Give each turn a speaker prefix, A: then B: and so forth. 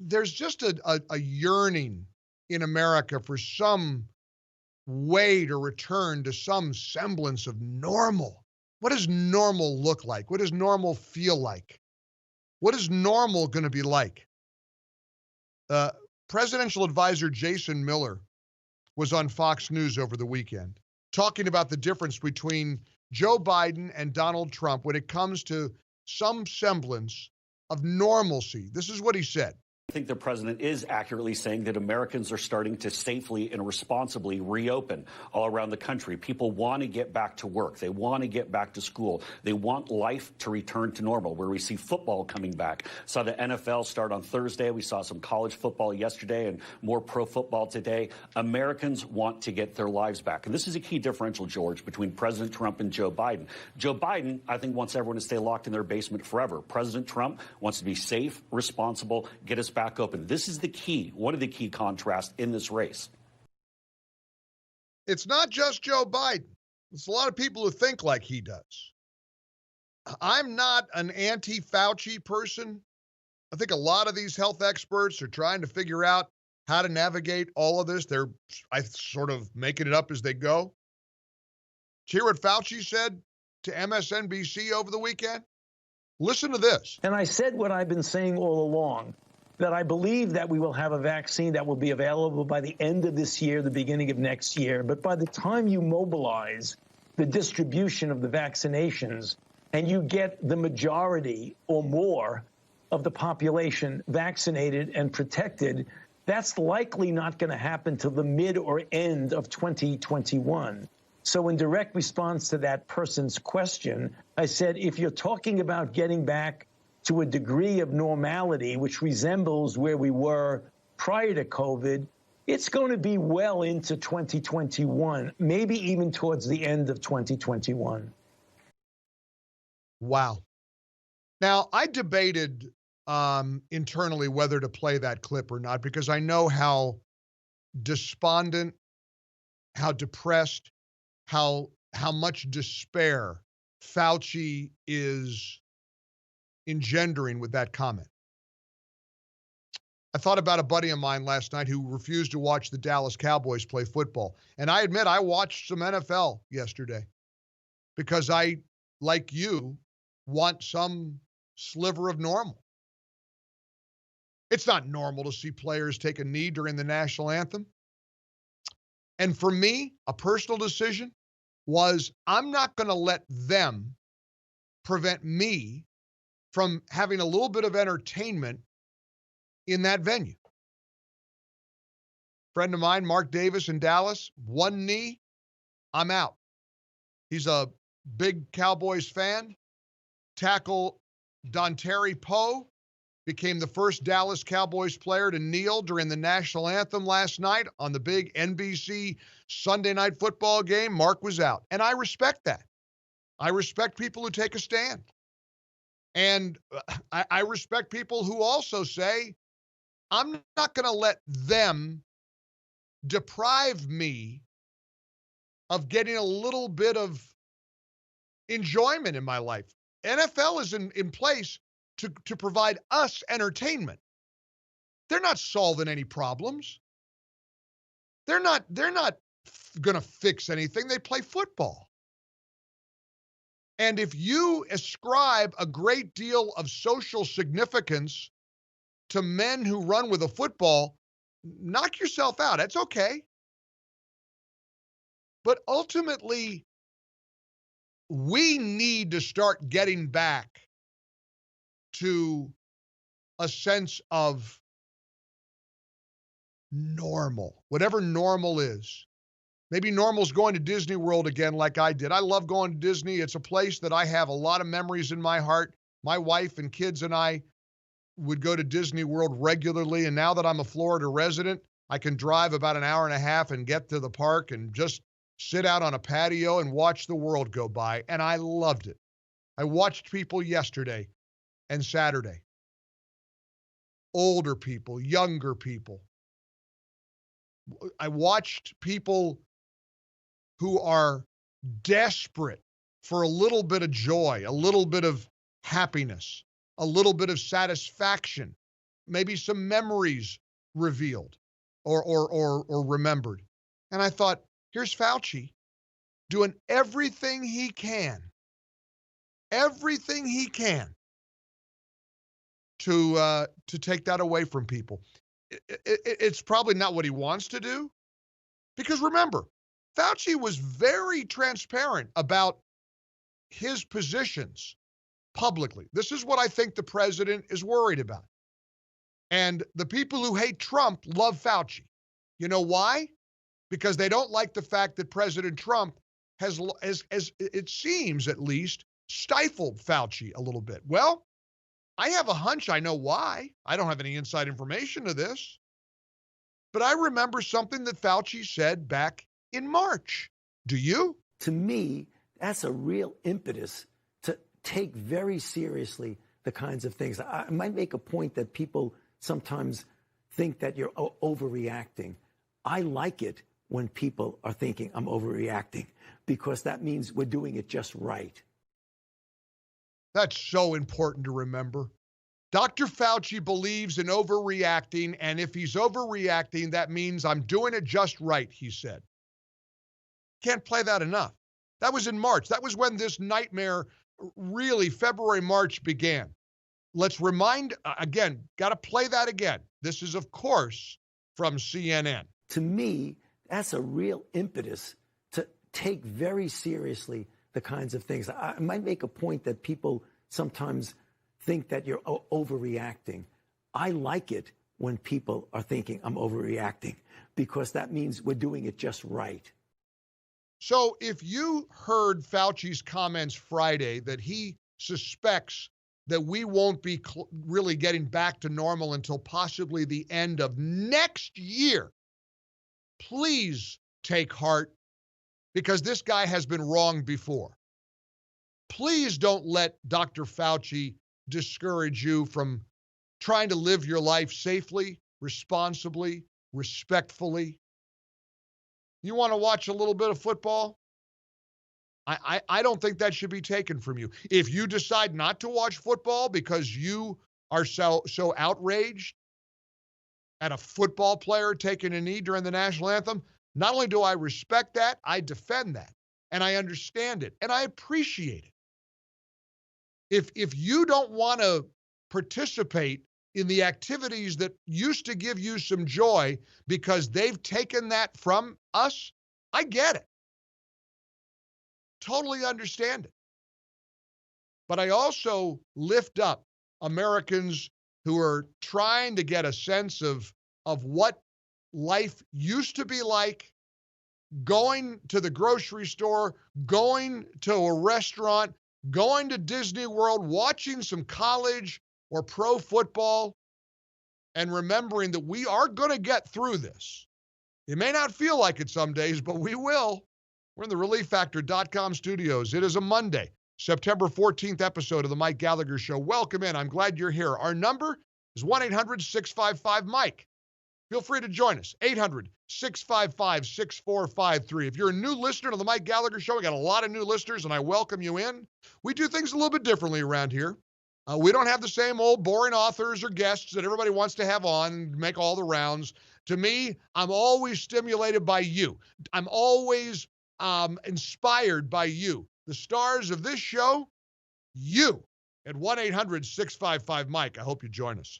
A: there's just a yearning in America for some way to return to some semblance of normal. What does normal look like? What does normal feel like? What is normal going to be like? Uh, Presidential advisor Jason Miller was on Fox News over the weekend talking about the difference between Joe Biden and Donald Trump when it comes to some semblance of normalcy. This is what he said.
B: I think the president is accurately saying that Americans are starting to safely and responsibly reopen all around the country. People want to get back to work. They want to get back to school. They want life to return to normal, where we see football coming back. Saw the NFL start on Thursday. We saw some college football yesterday and more pro football today. Americans want to get their lives back. And this is a key differential, George, between President Trump and Joe Biden. Joe Biden, I think, wants everyone to stay locked in their basement forever. President Trump wants to be safe, responsible, get us back open. This is the key, one of the key contrasts in this race.
A: It's not just Joe Biden. It's a lot of people who think like he does. I'm not an anti-Fauci person. I think a lot of these health experts are trying to figure out how to navigate all of this. They're sort of making it up as they go. Did you hear what Fauci said to MSNBC over the weekend? Listen to this.
C: And I said what I've been saying all along, that I believe that we will have a vaccine that will be available by the end of this year, the beginning of next year. But by the time you mobilize the distribution of the vaccinations and you get the majority or more of the population vaccinated and protected, that's likely not going to happen till the mid or end of 2021. So in direct response to that person's question, I said, if you're talking about getting back to a degree of normality which resembles where we were prior to COVID, it's going to be well into 2021, maybe even towards the end of 2021.
A: Wow. Now, I debated internally whether to play that clip or not, because I know how despondent, how depressed, how much despair Fauci is engendering with that comment. I thought about a buddy of mine last night who refused to watch the Dallas Cowboys play football. And I admit I watched some NFL yesterday because I, like you, want some sliver of normal. It's not normal to see players take a knee during the national anthem. And for me, a personal decision was I'm not going to let them prevent me from having a little bit of entertainment in that venue. Friend of mine, Mark Davis in Dallas, one knee, I'm out. He's a big Cowboys fan. Tackle Dontari Poe became the first Dallas Cowboys player to kneel during the national anthem last night on the big NBC Sunday night football game. Mark was out. And I respect that. I respect people who take a stand. And I respect people who also say, I'm not going to let them deprive me of getting a little bit of enjoyment in my life. NFL is in place to provide us entertainment. They're not solving any problems. They're not going to fix anything. They play football. And if you ascribe a great deal of social significance to men who run with a football, knock yourself out. That's okay. But ultimately, we need to start getting back to a sense of normal, whatever normal is. Maybe normal's going to Disney World again like I did. I love going to Disney. It's a place that I have a lot of memories in my heart. My wife and kids and I would go to Disney World regularly. And now that I'm a Florida resident, I can drive about an hour and a half and get to the park and just sit out on a patio and watch the world go by. And I loved it. I watched people yesterday and Saturday. Older people, younger people. I watched people who are desperate for a little bit of joy, a little bit of happiness, a little bit of satisfaction maybe some memories revealed or remembered. And I thought, here's Fauci doing everything he can to take that away from people. It's probably not what he wants to do, because remember, Fauci was very transparent about his positions publicly. This is what I think the president is worried about. And the people who hate Trump love Fauci. You know why? Because they don't like the fact that President Trump has, it seems at least, stifled Fauci a little bit. Well, I have a hunch I know why. I don't have any inside information to this. But I remember something that Fauci said back in March. Do you?
D: To me, that's a real impetus to take very seriously the kinds of things. I might make a point that people sometimes think that you're overreacting. I like it when people are thinking I'm overreacting, because that means we're doing it just right.
A: That's so important to remember. Dr. Fauci believes in overreacting, and if he's overreacting, that means I'm doing it just right, he said. Can't play that enough. That was in March. That was when this nightmare, really, February, March began. Let's remind, again, got to play that again. This is, of course, from CNN.
D: To me, that's a real impetus to take very seriously the kinds of things. I might make a point that people sometimes think that you're overreacting. I like it when people are thinking I'm overreacting, because that means we're doing it just right.
A: So if you heard Fauci's comments Friday that he suspects that we won't be really getting back to normal until possibly the end of next year, please take heart, because this guy has been wrong before. Please don't let Dr. Fauci discourage you from trying to live your life safely, responsibly, respectfully. You want to watch a little bit of football? I don't think that should be taken from you. If you decide not to watch football because you are so outraged at a football player taking a knee during the national anthem, not only do I respect that, I defend that, and I understand it, and I appreciate it. If you don't want to participate in the activities that used to give you some joy because they've taken that from us, I get it. Totally understand it. But I also lift up Americans who are trying to get a sense of what life used to be like, going to the grocery store, going to a restaurant, going to Disney World, watching some college or pro football, and remembering that we are going to get through this. It may not feel like it some days, but we will. We're in the ReliefFactor.com studios. It is a Monday, September 14th episode of the Mike Gallagher Show. Welcome in. I'm glad you're here. Our number is 1-800-655-MIKE. Feel free to join us, 800-655-6453. If you're a new listener to the Mike Gallagher Show, we got a lot of new listeners, and I welcome you in. We do things a little bit differently around here. We don't have the same old boring authors or guests that everybody wants to have on and make all the rounds. To me, I'm always stimulated by you. I'm always inspired by you. The stars of this show, you, at 1-800-655-MIKE. I hope you join us.